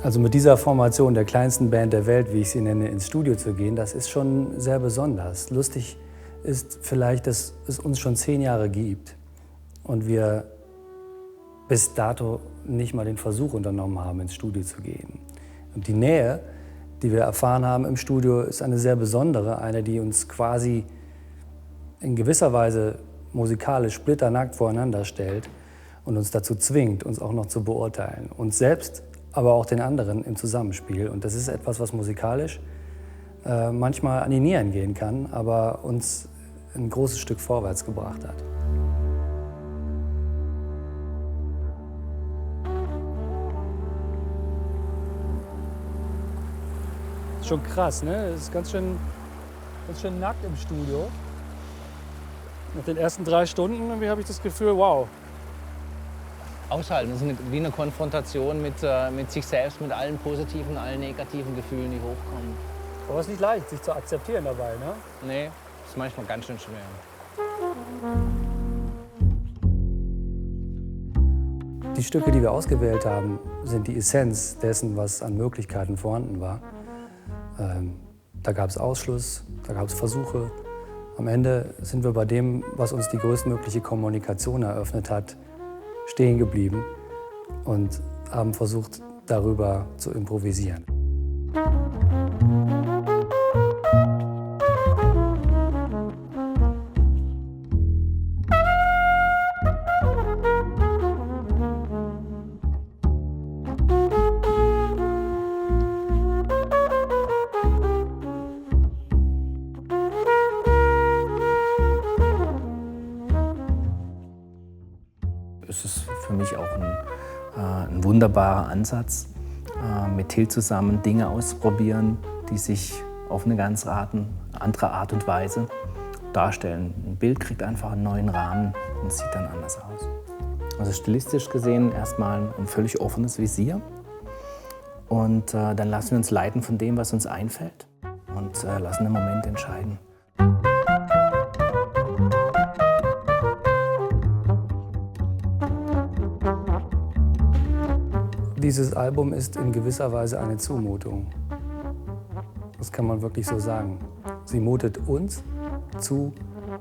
Also mit dieser Formation der kleinsten Band der Welt, wie ich sie nenne, ins Studio zu gehen, das ist schon sehr besonders. Lustig ist vielleicht, dass es uns schon 10 Jahre gibt und wir bis dato nicht mal den Versuch unternommen haben, ins Studio zu gehen. Und die Nähe, die wir erfahren haben im Studio, ist eine sehr besondere, eine, die uns quasi in gewisser Weise musikalisch splitternackt voreinander stellt und uns dazu zwingt, uns auch noch zu beurteilen. Uns selbst, aber auch den anderen im Zusammenspiel. Und das ist etwas, was musikalisch manchmal an die Nieren gehen kann, aber uns ein großes Stück vorwärts gebracht hat. Das ist schon krass, ne? Es ist ganz schön nackt im Studio. Nach den ersten 3 Stunden irgendwie habe ich das Gefühl, wow. Aushalten, das ist wie eine Konfrontation mit sich selbst, mit allen positiven, allen negativen Gefühlen, die hochkommen. Aber es ist nicht leicht, sich zu akzeptieren dabei, ne? Nee, das ist manchmal ganz schön schwer. Die Stücke, die wir ausgewählt haben, sind die Essenz dessen, was an Möglichkeiten vorhanden war. Da gab es Ausschluss, da gab es Versuche. Am Ende sind wir bei dem, was uns die größtmögliche Kommunikation eröffnet hat, stehen geblieben und haben versucht, darüber zu improvisieren. Es ist für mich auch ein wunderbarer Ansatz, mit Till zusammen Dinge auszuprobieren, die sich auf eine ganz andere Art und Weise darstellen. Ein Bild kriegt einfach einen neuen Rahmen und sieht dann anders aus. Also stilistisch gesehen erstmal ein völlig offenes Visier. Und dann lassen wir uns leiten von dem, was uns einfällt und lassen den Moment entscheiden. Dieses Album ist in gewisser Weise eine Zumutung. Das kann man wirklich so sagen. Sie mutet uns zu,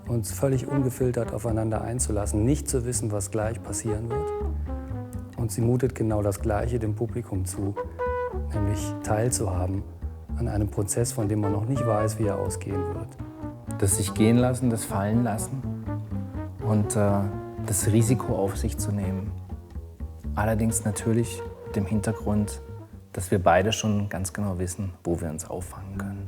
uns völlig ungefiltert aufeinander einzulassen, nicht zu wissen, was gleich passieren wird. Und sie mutet genau das Gleiche dem Publikum zu, nämlich teilzuhaben an einem Prozess, von dem man noch nicht weiß, wie er ausgehen wird. Das sich gehen lassen, das fallen lassen und das Risiko auf sich zu nehmen. Allerdings natürlich mit dem Hintergrund, dass wir beide schon ganz genau wissen, wo wir uns auffangen können.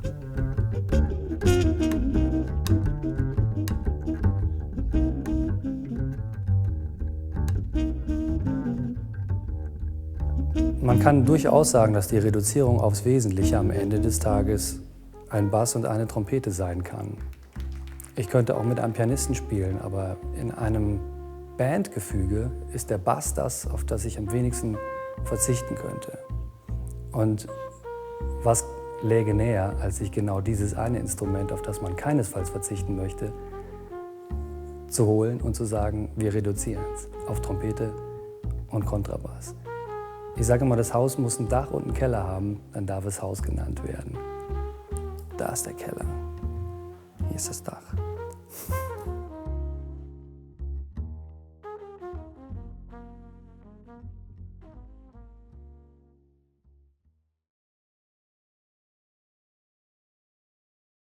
Man kann durchaus sagen, dass die Reduzierung aufs Wesentliche am Ende des Tages ein Bass und eine Trompete sein kann. Ich könnte auch mit einem Pianisten spielen, aber in einem Bandgefüge ist der Bass das, auf das ich am wenigsten verzichten könnte. Und was läge näher, als sich genau dieses eine Instrument, auf das man keinesfalls verzichten möchte, zu holen und zu sagen, wir reduzieren es auf Trompete und Kontrabass. Ich sage immer, das Haus muss ein Dach und einen Keller haben, dann darf es Haus genannt werden. Da ist der Keller, hier ist das Dach.